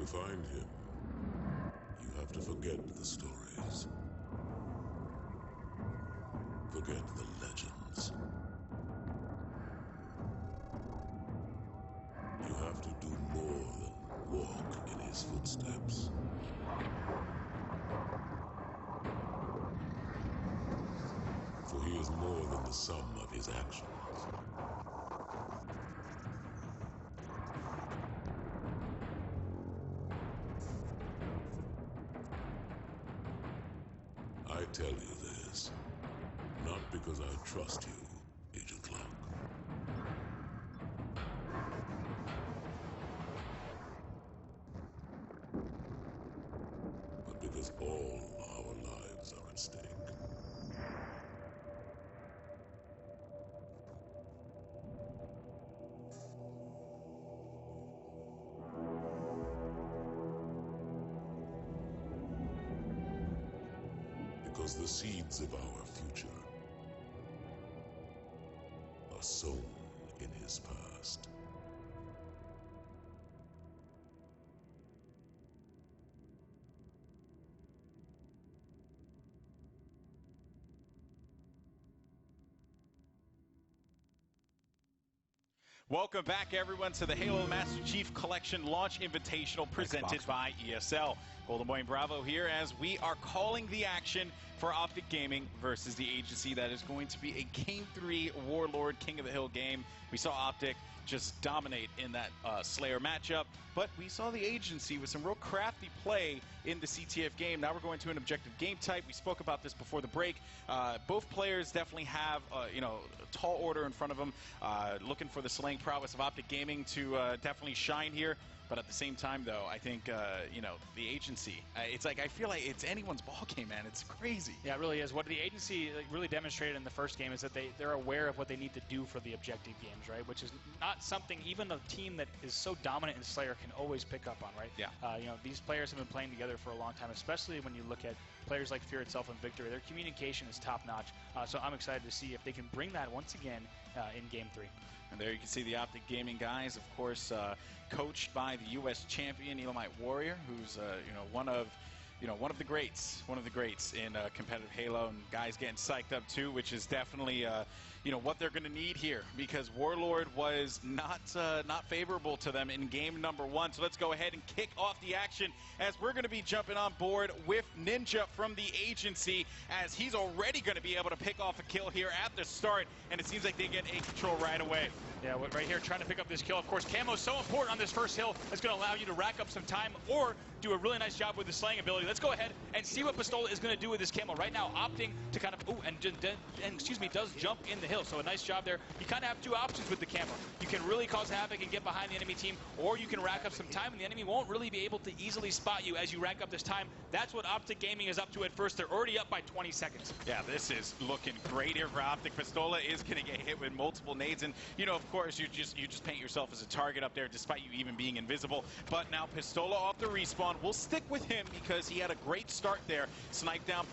To find him, you have to forget the stories. Forget the legends. You have to do more than walk in his footsteps. For he is more than the sum of his actions. I tell you this, not because I trust you, Agent Clark. But because all our lives are at stake. Because the seeds of our future are sown in his past. Welcome back, everyone, to the Halo Master Chief Collection Launch Invitational presented by ESL. Golden Boy and Bravo here as we are calling the action for Optic Gaming versus the agency. That is going to be a Game 3 Warlord King of the Hill game. We saw Optic just dominate in that Slayer matchup, but we saw the agency with some real crafty play in the CTF game. Now we're going to an objective game type. We spoke about this before the break. Both players definitely have a tall order in front of them, looking for the slaying prowess of Optic Gaming to definitely shine here. But at the same time, though, I think, the agency, it's like I feel like it's anyone's ball game, man. It's crazy. Yeah, it really is. What the agency really demonstrated in the first game is that they're aware of what they need to do for the objective games, right? Which is not something even a team that is so dominant in Slayer can always pick up on, right? Yeah. These players have been playing together for a long time, especially when you look at players like Fear itself and Victory. Their communication is top-notch. So I'm excited to see if they can bring that once again in Game 3. And there you can see the Optic Gaming guys, of course, coached by the U.S. champion Elamite Warrior, who's one of the greats in competitive Halo, and guys getting psyched up too, which is definitely what they're going to need here, because Warlord was not favorable to them in game number 1. So let's go ahead and kick off the action as we're going to be jumping on board with Ninja from the agency, as he's already going to be able to pick off a kill here at the start, and it seems like they get A control right away. Yeah, right here trying to pick up this kill. Of course, camo is so important on this first hill. It's going to allow you to rack up some time or do a really nice job with the slaying ability. Let's go ahead and see what Pistola is going to do with this camo. Right now, opting to kind of, does jump in the hill. So a nice job there. You kind of have two options with the camo. You can really cause havoc and get behind the enemy team, or you can rack up some time, and the enemy won't really be able to easily spot you as you rack up this time. That's what Optic Gaming is up to at first. They're already up by 20 seconds. Yeah, this is looking great here for Optic. Pistola is going to get hit with multiple nades, and of course, you just paint yourself as a target up there, despite you even being invisible. But now Pistola off the respawn. We'll stick with him because he had a great start there. Snipe down,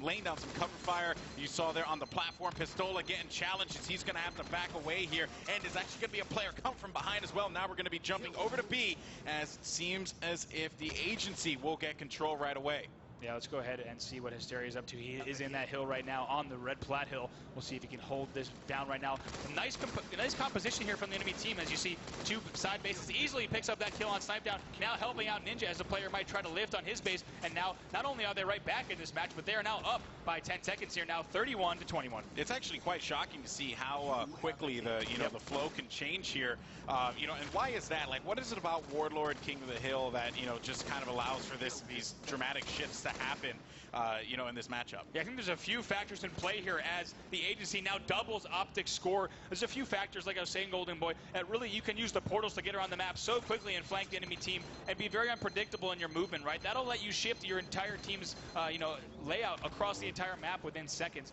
laying down some cover fire. You saw there on the platform, Pistola getting challenged as he's going to have to back away here, and there's actually going to be a player come from behind as well. Now we're going to be jumping over to B, as it seems as if the agency will get control right away. Yeah, let's go ahead and see what Hysteria is up to. He is in that hill right now on the red plat hill. We'll see if he can hold this down right now. A nice composition here from the enemy team, as you see two side bases. Easily picks up that kill on snipe down. Now helping out Ninja as the player might try to lift on his base. And now not only are they right back in this match, but they are now up by 10 seconds here, now 31-21. It's actually quite shocking to see how quickly the the flow can change here. And why is that? Like, what is it about Warlord King of the Hill that just kind of allows for these dramatic shifts to happen, in this matchup? Yeah, I think there's a few factors in play here as the agency now doubles Optic's score. There's a few factors, like I was saying, Golden Boy, that really you can use the portals to get around the map so quickly and flank the enemy team and be very unpredictable in your movement, right? That'll let you shift your entire team's, layout across the entire map within seconds.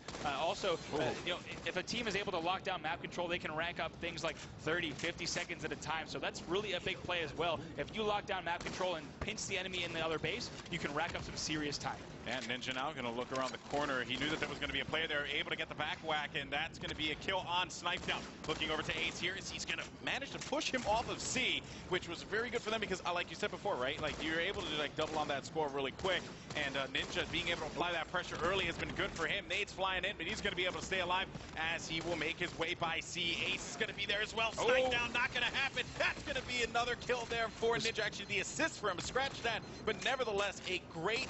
If a team is able to lock down map control, they can rank up things like 30, 50 seconds at a time. So that's really a big play as well. If you lock down map control and pinch the enemy in the other base, you can rack up some serious serious time. And Ninja now going to look around the corner. He knew that there was going to be a player there, able to get the back whack, and that's going to be a kill on Snipe Down. Looking over to Ace here, as he's going to manage to push him off of C, which was very good for them because, like you said before, right? Like, you're able to like double on that score really quick, and Ninja being able to apply that pressure early has been good for him. Nade's flying in, but he's going to be able to stay alive as he will make his way by C. Ace is going to be there as well. Snipe Down, not going to happen. That's going to be another kill there for Ninja. Actually, the assist for him, scratch that, but nevertheless, a great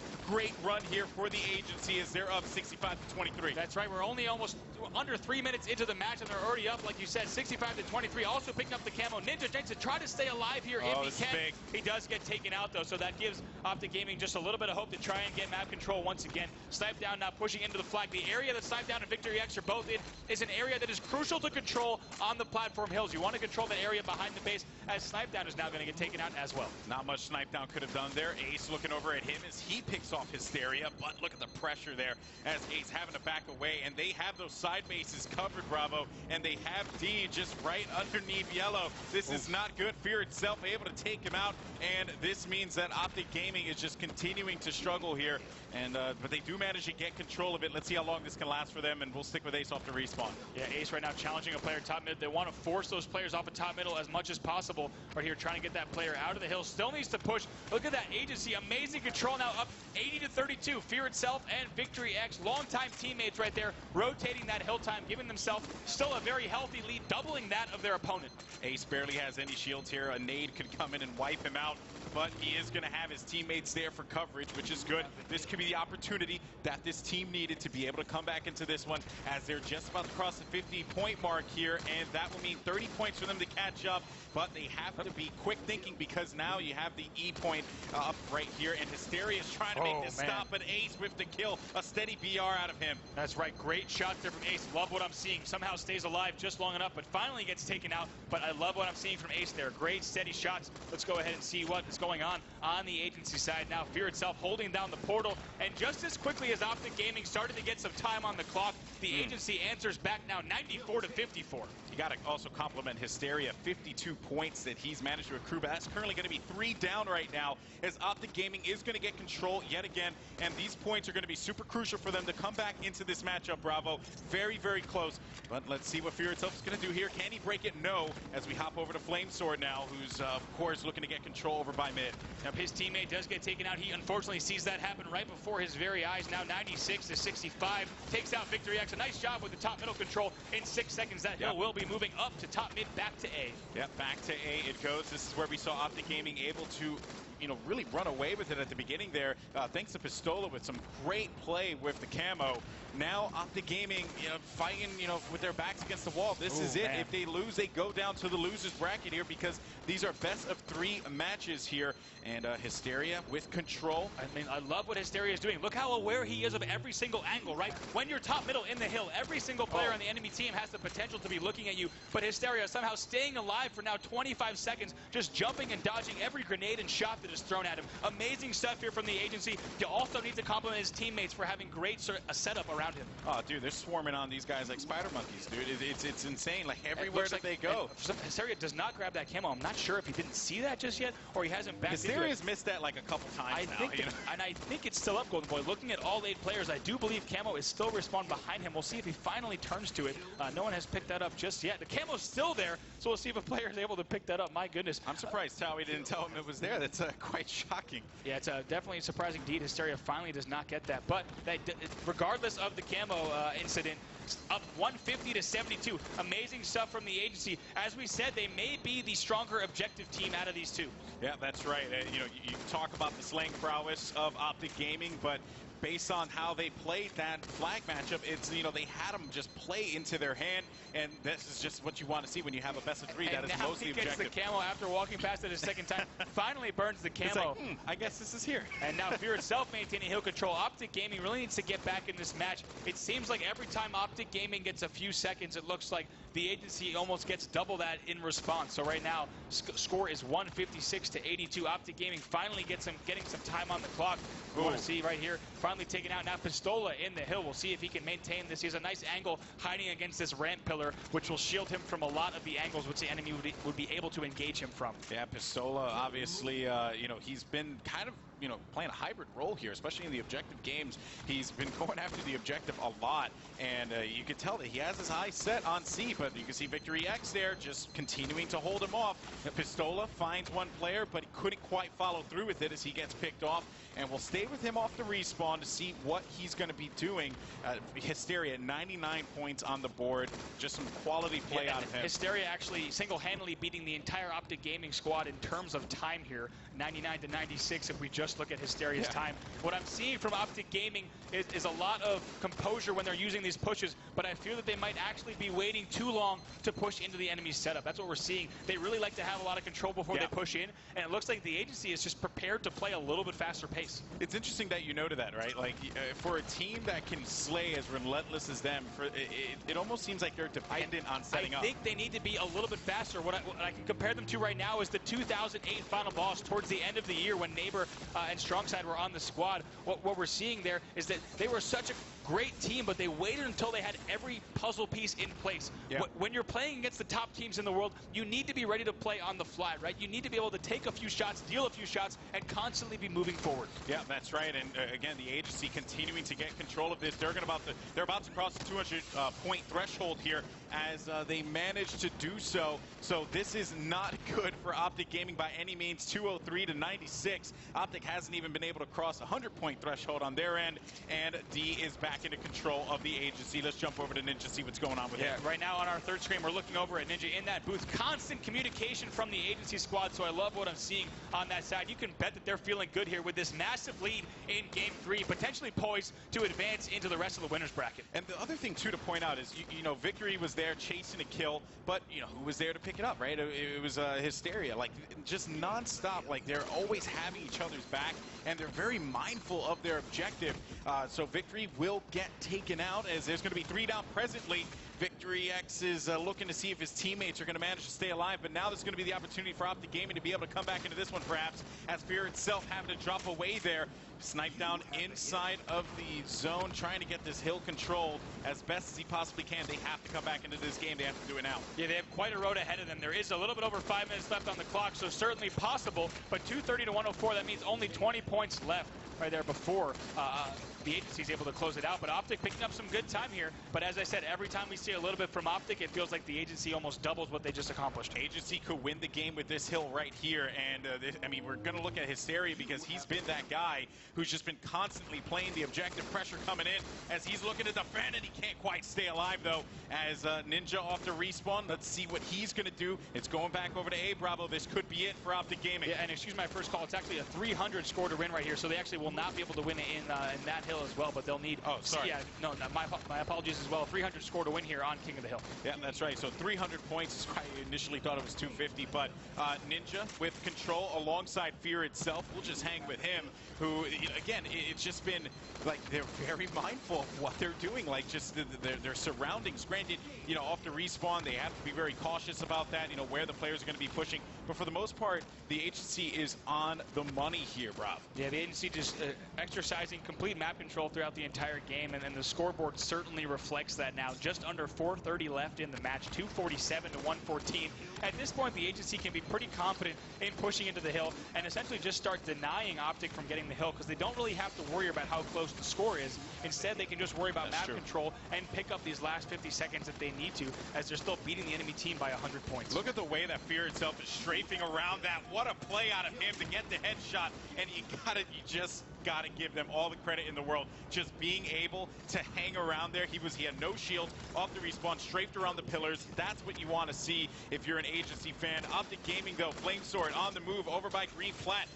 run here for the agency as they're up 65-23. That's right. We're only almost under 3 minutes into the match, and they're already up, like you said, 65-23. Also picking up the camo. Ninja tries to try to stay alive here if he can. He does get taken out, though, so that gives Optic Gaming just a little bit of hope to try and get map control once again. Snipe Down now pushing into the flag. The area that Snipe Down and Victory X are both in is an area that is crucial to control on the platform hills. You want to control that area behind the base, as Snipe Down is now going to get taken out as well. Not much Snipe Down could have done there. Ace looking over at him as he picks off Hysteria, but look at the pressure there as Ace having to back away, and they have those side bases covered, Bravo, and they have D just right underneath Yellow. This is not good. Fear itself able to take him out, and this means that Optic Gaming is just continuing to struggle here, and but they do manage to get control of it. Let's see how long this can last for them, and we'll stick with Ace off the respawn. Yeah, Ace right now challenging a player top mid. They want to force those players off of top middle as much as possible. Right here trying to get that player out of the hill. Still needs to push. Look at that agency. Amazing control now, up 80-32. Fear itself and Victory X, longtime teammates right there, rotating that hill time, giving themselves still a very healthy lead, doubling that of their opponent. Ace barely has any shields here. A nade could come in and wipe him out, but he is going to have his teammates there for coverage, which is good. This could be the opportunity that this team needed to be able to come back into this one, as they're just about to cross the 50-point mark here, and that will mean 30 points for them to catch up, but they have to be quick thinking because now you have the E point up right here, and Hysteria is trying to make this stop, but Ace with the kill, a steady BR out of him. That's right, great shot there from Ace. Love what I'm seeing. Somehow stays alive just long enough, but finally gets taken out, but I love what I'm seeing from Ace there. Great steady shots. Let's go ahead and see what is going on the agency side now. Fear itself holding down the portal, and just as quickly as Optic Gaming started to get some time on the clock, the agency answers back now 94-54. You got to also compliment Hysteria, 52 points that he's managed to accrue, but that's currently going to be 3 down right now, as Optic Gaming is going to get control yet again, and these points are going to be super crucial for them to come back into this matchup, Bravo. Very close, but let's see what Fear itself is going to do here. Can he break it? No, as we hop over to Flamesword now, who's, of course, looking to get control over by mid. Now, his teammate does get taken out. He unfortunately sees that happen right before his very eyes. Now 96-65, takes out Victory X. A nice job with the top middle control. In 6 seconds, that hill will be moving up to top mid, back to A. Yep, back to A it goes. This is where we saw Optic Gaming able to, really run away with it at the beginning there, thanks to Pistola with some great play with the camo. Now Optic Gaming, fighting, with their backs against the wall. This is it. Man. If they lose, they go down to the losers bracket here, because these are best of 3 matches here. And Hysteria with control. I mean, I love what Hysteria is doing. Look how aware he is of every single angle, right? When you're top middle in the hill, every single player on the enemy team has the potential to be looking at you, but Hysteria somehow staying alive for now 25 seconds, just jumping and dodging every grenade and shot that is thrown at him. Amazing stuff here from the agency. You also need to compliment his teammates for having great setup around him. Oh, dude, they're swarming on these guys like spider monkeys, dude. It's insane. Like, everywhere that they go. Hysteria does not grab that camo. I'm not sure if he didn't see that just yet, or he hasn't backed into it. Hysteria's missed that like a couple times now. And I think it's still up, Golden Boy. Looking at all 8 players, I do believe camo is still respawned behind him. We'll see if he finally turns to it. No one has picked that up just yet. The camo's still there, so we'll see if a player is able to pick that up. My goodness. I'm surprised Towie didn't tell him it was there. That's quite shocking. Yeah, it's definitely surprising indeed. Hysteria finally does not get that. But regardless of the camo incident, up 150-72. Amazing stuff from the agency. As we said, they may be the stronger objective team out of these 2. Yeah, that's right. You talk about the slaying prowess of Optic Gaming, but based on how they played that flag matchup, it's, they had them just play into their hand, and this is just what you want to see when you have a best of 3. That is mostly objective. He gets the camo after walking past it a second time. Finally burns the camo. It's like, I guess this is here. And now Fear itself maintaining hill control. Optic Gaming really needs to get back in this match. It seems like every time Optic Optic Gaming gets a few seconds, it looks like the agency almost gets double that in response. So right now, score is 156 to 82. Optic Gaming finally getting some time on the clock. We want to see right here, finally taken out. Now Pistola in the hill. We'll see if he can maintain this. He has a nice angle hiding against this ramp pillar, which will shield him from a lot of the angles which the enemy would be able to engage him from. Yeah, Pistola, obviously, he's been kind of, playing a hybrid role here, especially in the objective games. He's been going after the objective a lot, and you can tell that he has his eyes set on C, but you can see Victory X there just continuing to hold him off. Pistola finds one player, but he couldn't quite follow through with it as he gets picked off, and we'll stay with him off the respawn to see what he's going to be doing. Hysteria, 99 points on the board. Just some quality play out of him. Hysteria actually single-handedly beating the entire Optic Gaming squad in terms of time here, 99 to 96 if we just look at Hysteria's time. What I'm seeing from Optic Gaming is a lot of composure when they're using these pushes, but I feel that they might actually be waiting too long to push into the enemy's setup. That's what we're seeing. They really like to have a lot of control before they push in, and it looks like the agency is just prepared to play a little bit faster pace. It's interesting that you noted that, right? Like, for a team that can slay as relentless as them, it almost seems like they're dependent on setting up. I think they need to be a little bit faster. What I can compare them to right now is the 2008 final boss towards the end of the year when Neighbor and Strongside were on the squad. What we're seeing there is that they were such a great team, but they waited until they had every puzzle piece in place. When you're playing against the top teams in the world, you need to be ready to play on the fly, right? You need to be able to take a few shots, deal a few shots, and constantly be moving forward. Yeah, that's right. And again, the agency continuing to get control of this. They're about to cross the 200 point threshold here as they manage to do so. So this is not good for Optic Gaming by any means. 203 to 96. Optic hasn't even been able to cross 100 point threshold on their end, and D is back into control of the agency. Let's jump over to Ninja, see what's going on with him. Right now on our third screen, we're looking over at Ninja in that booth. Constant communication from the agency squad, so I love what I'm seeing on that side. You can bet that they're feeling good here with this massive lead in Game 3, potentially poised to advance into the rest of the winner's bracket. And the other thing, too, to point out is, Victory was there chasing a kill, but, who was there to pick it up, right? It was Hysteria. Like, just nonstop. Like, they're always having each other's back, and they're very mindful of their objective. So Victory will get taken out as there's going to be 3 down presently. Victory X is looking to see if his teammates are going to manage to stay alive, but now there's going to be the opportunity for Optic Gaming to be able to come back into this one, perhaps, as Fear itself having to drop away there. Snipe down inside of the zone, trying to get this hill controlled as best as he possibly can. They have to come back into this game. They have to do it now. Yeah, they have quite a road ahead of them. There is a little bit over 5 minutes left on the clock, so certainly possible, but 230 to 104, that means only 20 points left right there before the agency is able to close it out. But Optic picking up some good time here. But as I said, every time we see a little bit from Optic, it feels like the agency almost doubles what they just accomplished. Agency could win the game with this hill right here. And, we're going to look at Hysteria because he's been that guy who's just been constantly playing the objective, pressure coming in as he's looking to defend, and he can't quite stay alive, though, as Ninja off the respawn. Let's see what he's going to do. It's going back over to A Bravo. This could be it for Optic Gaming. Yeah, and excuse my first call. It's actually a 300 score to win right here, so they actually will not be able to win in that hill as well, but they'll need... Oh, sorry. Yeah, no, my apologies as well. 300 score to win here on King of the Hill. Yeah, that's right. So 300 points is why I initially thought it was 250, but Ninja with control alongside Fear itself. We'll just hang with him, who, again, it's just been, like, they're very mindful of what they're doing, like, just their surroundings. Granted, off the respawn, they have to be very cautious about that, where the players are going to be pushing. But for the most part, the agency is on the money here, Rob. Yeah, the agency just exercising complete map control throughout the entire game, and then the scoreboard certainly reflects that now. Just under 4:30 left in the match, 247 to 114. At this point, the agency can be pretty confident in pushing into the hill and essentially just start denying Optic from getting the hill, because they don't really have to worry about how close the score is. Instead, they can just worry about map control and pick up these last 50 seconds if they need to, as they're still beating the enemy team by 100 points. Look at the way that Fear itself is strafing around that. What a play out of him to get the headshot, and you just gotta give them all the credit in the world. Just being able to hang around there. He had no shield, off the respawn, strafed around the pillars. That's what you want to see if you're an agency fan. Optic Gaming, though, Flamesword on the move over by Green Flat.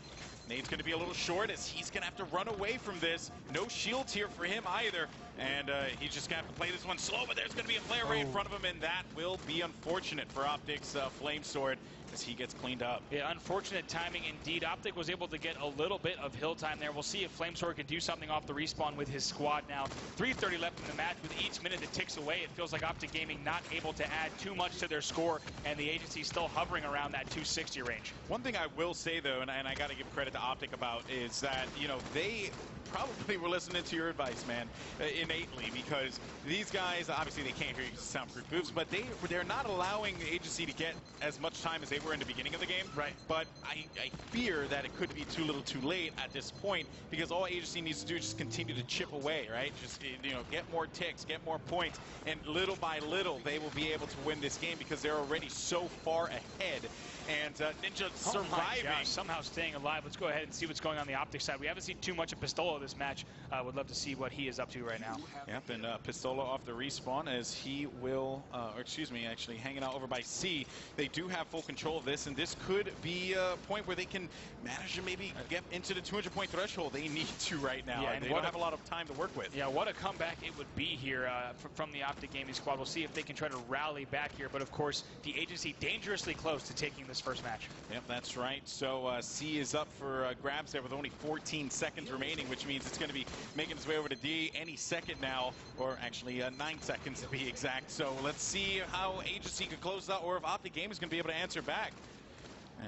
Nade's going to be a little short as he's going to have to run away from this. No shields here for him either. And he's just going to have to play this one slow, but there's going to be a player right in front of him, and that will be unfortunate for Optic's Flamesword. as he gets cleaned up. Yeah, unfortunate timing indeed. Optic was able to get a little bit of hill time there. We'll see if Flamesword can do something off the respawn with his squad now. 3:30 left in the match. With each minute that ticks away, it feels like Optic Gaming not able to add too much to their score, and the agency still hovering around that 260 range. One thing I will say, though, and I got to give credit to Optic about, is that, you know, they probably were listening to your advice, man, innately, because these guys, obviously they can't hear you because of soundproof booths, but they're not allowing the agency to get as much time as they were in the beginning of the game. Right. But I fear that it could be too little too late at this point, because all agency needs to do is just continue to chip away, right? Just, you know, get more ticks, get more points, and little by little they will be able to win this game because they're already so far ahead. And Ninja surviving. Somehow staying alive. Let's go ahead and see what's going on the Optic side. We haven't seen too much of Pistola this match. Would love to see what he is up to right now. Yep, and Pistola off the respawn as he will, or excuse me, actually hanging out over by C. They do have full control of this, and this could be a point where they can manage to maybe get into the 200-point threshold. They need to right now. Yeah, and they don't have a lot of time to work with. Yeah, what a comeback it would be here from the Optic Gaming squad. We'll see if they can try to rally back here, but of course, the agency dangerously close to taking this first match. Yep, that's right. So C is up for grabs there with only 14 seconds remaining, which means it's going to be making its way over to D any second now, or actually 9 seconds to be exact. So let's see how agency can close out, or if Optic Gaming is going to be able to answer back.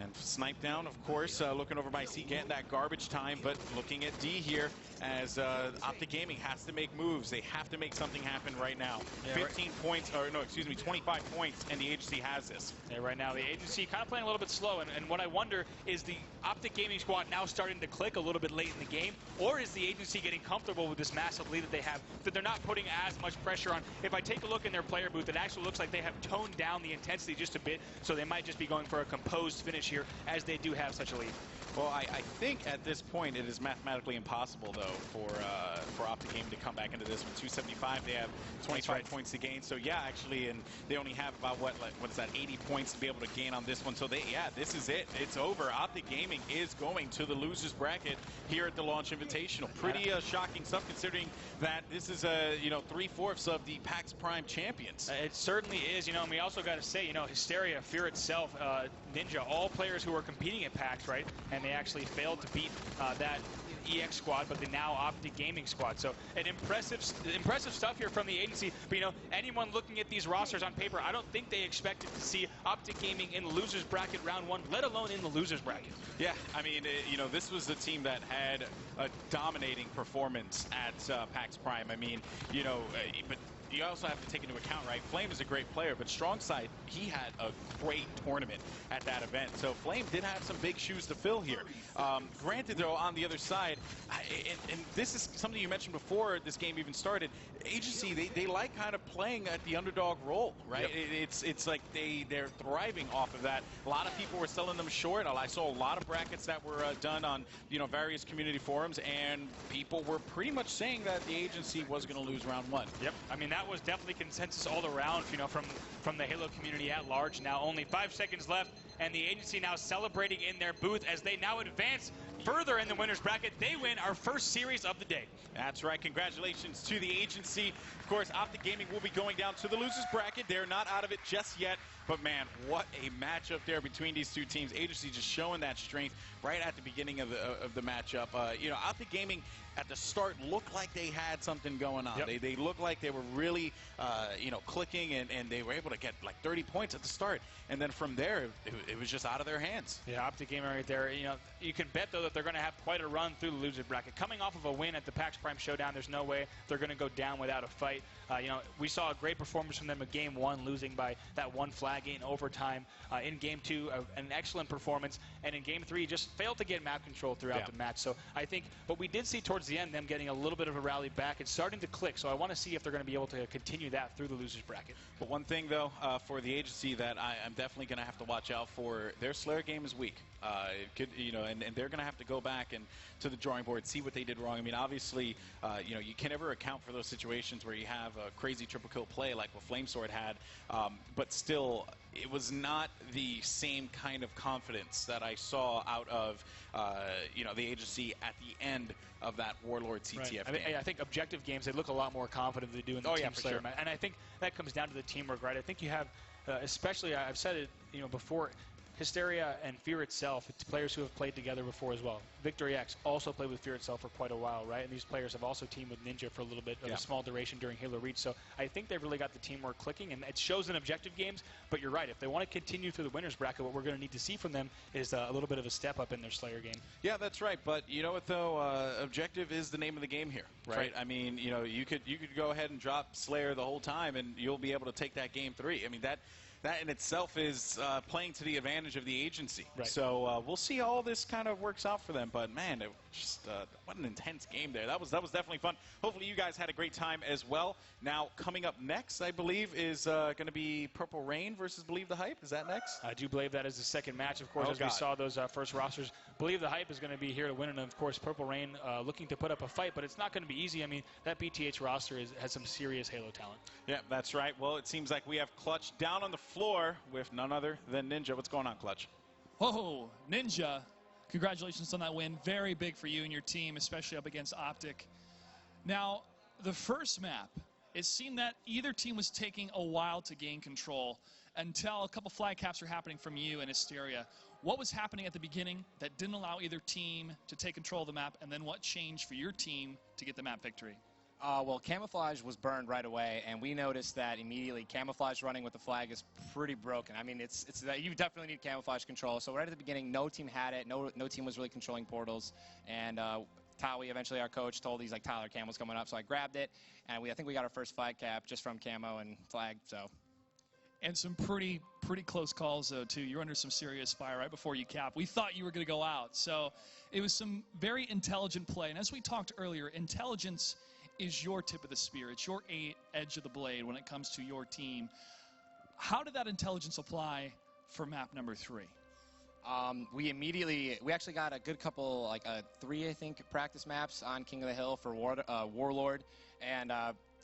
And snipe down, of course, looking over by C, getting that garbage time, but looking at D here as Optic Gaming has to make moves. They have to make something happen right now. Yeah, 15 points, or no, excuse me, 25 points, and the agency has this. Yeah, right now the agency kind of playing a little bit slow, and what I wonder is the Optic Gaming squad now starting to click a little bit late in the game, or is the agency getting comfortable with this massive lead that they have, that they're not putting as much pressure on? If I take a look in their player booth, it actually looks like they have toned down the intensity just a bit, so they might just be going for a composed finish here, as they do have such a lead. Well, I think at this point it is mathematically impossible, though, for Optic Gaming to come back into this one. 275, they have 25 points to gain. So yeah, actually, and they only have about what is that, 80 points to be able to gain on this one. So this is it. It's over. Optic Gaming is going to the losers bracket here at the Launch Invitational. Pretty shocking stuff, considering that this is 3/4 of the PAX Prime champions. It certainly is, and we also got to say, Hysteria, Fear itself, Ninja, all players who are competing at PAX, right? And they actually failed to beat that EX squad, but the now Optic Gaming squad. So an impressive stuff here from the agency. But anyone looking at these rosters on paper, I don't think they expected to see Optic Gaming in the losers bracket round 1, let alone in the losers bracket. Yeah, I mean, this was the team that had a dominating performance at PAX Prime. I mean, but you also have to take into account, right? Flame is a great player, but Strongside, he had a great tournament at that event. So Flame did have some big shoes to fill here. Granted, though, on the other side, and this is something you mentioned before this game even started, agency, they like kind of playing at the underdog role, right? Yep. It's like they're thriving off of that. A lot of people were selling them short. I saw a lot of brackets that were done on various community forums, and people were pretty much saying that the agency was going to lose round 1. Yep. I mean, that was definitely consensus all around, from the Halo community at large. Now only 5 seconds left, and the agency now celebrating in their booth as they now advance further in the winners bracket. They win our first series of the day. That's right. Congratulations to the agency. Of course, Optic Gaming will be going down to the losers bracket. They're not out of it just yet. But man, what a matchup there between these two teams. Agency just showing that strength right at the beginning of the matchup. Optic Gaming at the start looked like they had something going on. Yep. They looked like they were really, clicking, and they were able to get like 30 points at the start. And then from there, it was just out of their hands. Yeah, Optic Gaming right there. You can bet, though, that they're going to have quite a run through the loser bracket. Coming off of a win at the PAX Prime Showdown, there's no way they're going to go down without a fight. We saw a great performance from them in Game 1, losing by that one flag in overtime. In Game 2, an excellent performance. And in Game 3, just failed to get map control throughout the match. So I think, but we did see towards the end them getting a little bit of a rally back. It's starting to click. So I want to see if they're going to be able to continue that through the losers bracket. But one thing, though, for the agency that I'm definitely going to have to watch out for, their Slayer game is weak. And they're going to have to go back and to the drawing board, see what they did wrong. I mean, obviously, you can never account for those situations where you have a crazy triple kill play like what Flamesword had, but still, it was not the same kind of confidence that I saw out of, the agency at the end of that Warloard CTF game. I think objective games, they look a lot more confident than they do in the Team Slayer match. And I think that comes down to the teamwork, right? I think you have, especially, I've said it, before, Hysteria and Fear itself, it's players who have played together before as well. Victory X also played with Fear itself for quite a while, right? And these players have also teamed with Ninja for a little bit of a small duration during Halo Reach. So I think they've really got the teamwork clicking, and it shows in objective games. But you're right, if they want to continue through the winners bracket, what we're going to need to see from them is a little bit of a step up in their Slayer game. Yeah, that's right. But you know what, though? Objective is the name of the game here, right? I mean, you know, you could go ahead and drop Slayer the whole time, and you'll be able to take that game 3. I mean, that in itself is playing to the advantage of the agency. Right. So we'll see how all this kind of works out for them. But, man, it just what an intense game there. That was definitely fun. Hopefully you guys had a great time as well. Now, coming up next, I believe, is going to be Purple Rain versus Believe the Hype. Is that next? I do believe that is the second match, of course, as we saw those first rosters. Believe the Hype is going to be here to win, and, of course, Purple Rain looking to put up a fight. But it's not going to be easy. I mean, that BTH roster has some serious Halo talent. Yeah, that's right. Well, it seems like we have Clutch down on the floor with none other than Ninja. What's going on, Clutch? Oh, Ninja, congratulations on that win. Very big for you and your team, especially up against Optic. Now, the first map, it seemed that either team was taking a while to gain control until a couple flag caps were happening from you and Hysteria. What was happening at the beginning that didn't allow either team to take control of the map, and then what changed for your team to get the map victory? Well, Camouflage was burned right away, and we noticed that immediately. Camouflage running with the flag is pretty broken. I mean, it's you definitely need Camouflage control. So right at the beginning, no team had it. No team was really controlling portals. And Tawi, eventually our coach, told he's like, Tyler, Camo's coming up. So I grabbed it, and I think we got our first flag cap just from Camo and flag. So. And some pretty close calls, though, too. You're under some serious fire right before you cap. We thought you were going to go out. So it was some very intelligent play. And as we talked earlier, intelligence is your tip of the spear. It's your edge of the blade when it comes to your team. How did that intelligence apply for map number 3? We actually got a good couple, like 3, I think, practice maps on King of the Hill for Warlord. And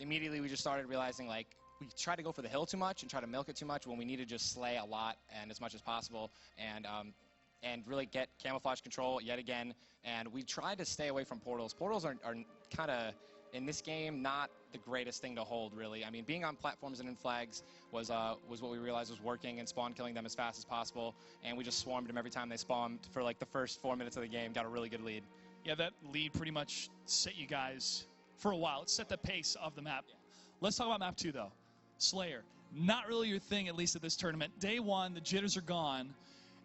immediately we just started realizing, like, we try to go for the hill too much and try to milk it too much when we need to just slay a lot and as much as possible. And really get Camouflage control yet again. And we tried to stay away from portals. Portals are kind of, in this game, not the greatest thing to hold, really. I mean, being on platforms and in flags was what we realized was working, and spawn killing them as fast as possible. And we just swarmed them every time they spawned for like the first 4 minutes of the game. Got a really good lead. Yeah, that lead pretty much set you guys for a while. It set the pace of the map. Yeah. Let's talk about map 2, though. Slayer. Not really your thing, at least at this tournament. Day 1, the jitters are gone.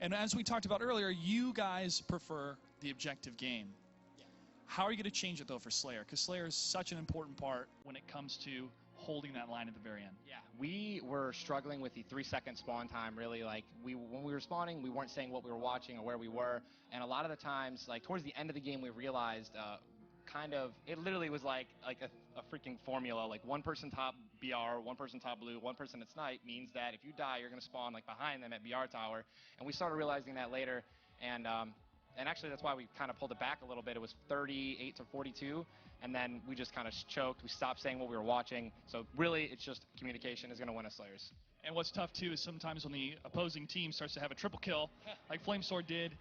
And as we talked about earlier, you guys prefer the objective game. How are you going to change it, though, for Slayer? Because Slayer is such an important part when it comes to holding that line at the very end. Yeah, we were struggling with the 3-second spawn time, really. Like, when we were spawning, we weren't saying what we were watching or where we were. And a lot of the times, like, towards the end of the game, we realized it literally was like a freaking formula. Like, one person top BR, one person top blue, one person at snipe means that if you die, you're going to spawn, like, behind them at BR tower. And we started realizing that later. And actually, that's why we kind of pulled it back a little bit. It was 38 to 42, and then we just kind of choked. We stopped saying what we were watching. So really, it's just communication is going to win us Slayers. And what's tough, too, is sometimes when the opposing team starts to have a triple kill, like Flamesword did,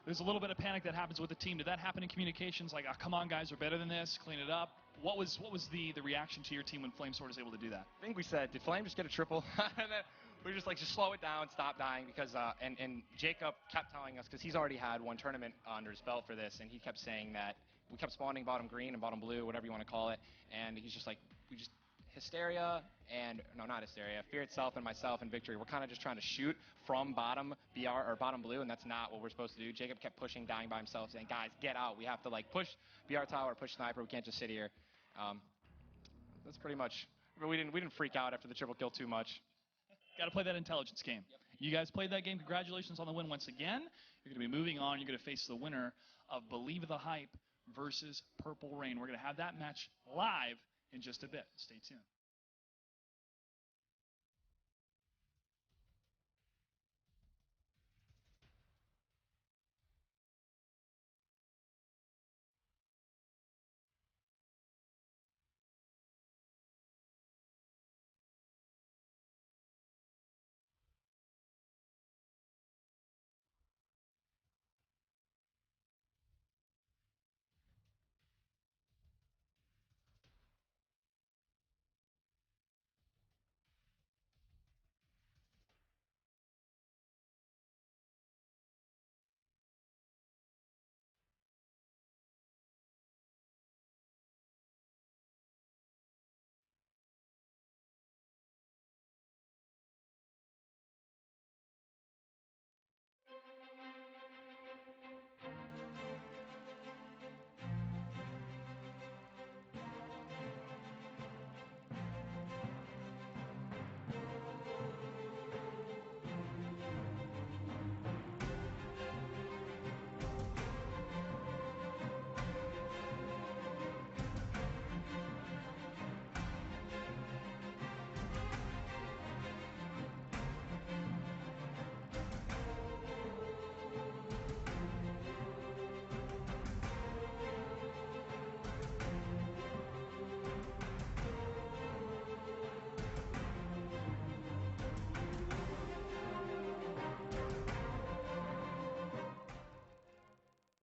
there's a little bit of panic that happens with the team. Did that happen in communications? Like, oh, come on, guys, we're better than this. Clean it up. What was the reaction to your team when Flamesword was able to do that? I think we said, did Flame just get a triple? And then we were just like, just slow it down, stop dying, because and Jacob kept telling us, because he's already had one tournament under his belt for this, and he kept saying that we kept spawning bottom green and bottom blue, whatever you want to call it, and he's just like, Hysteria and, no, not Hysteria, Fear itself and myself and Victory, we're kind of just trying to shoot from bottom BR or bottom blue, and that's not what we're supposed to do. Jacob kept pushing, dying by himself, saying, guys, get out. We have to, like, push BR tower, push sniper. We can't just sit here. That's pretty much, we didn't freak out after the triple kill too much. Got to play that intelligence game. Yep. You guys played that game. Congratulations on the win once again. You're going to be moving on. You're going to face the winner of Believe the Hype versus Purple Rain. We're going to have that match live in just a bit. Stay tuned.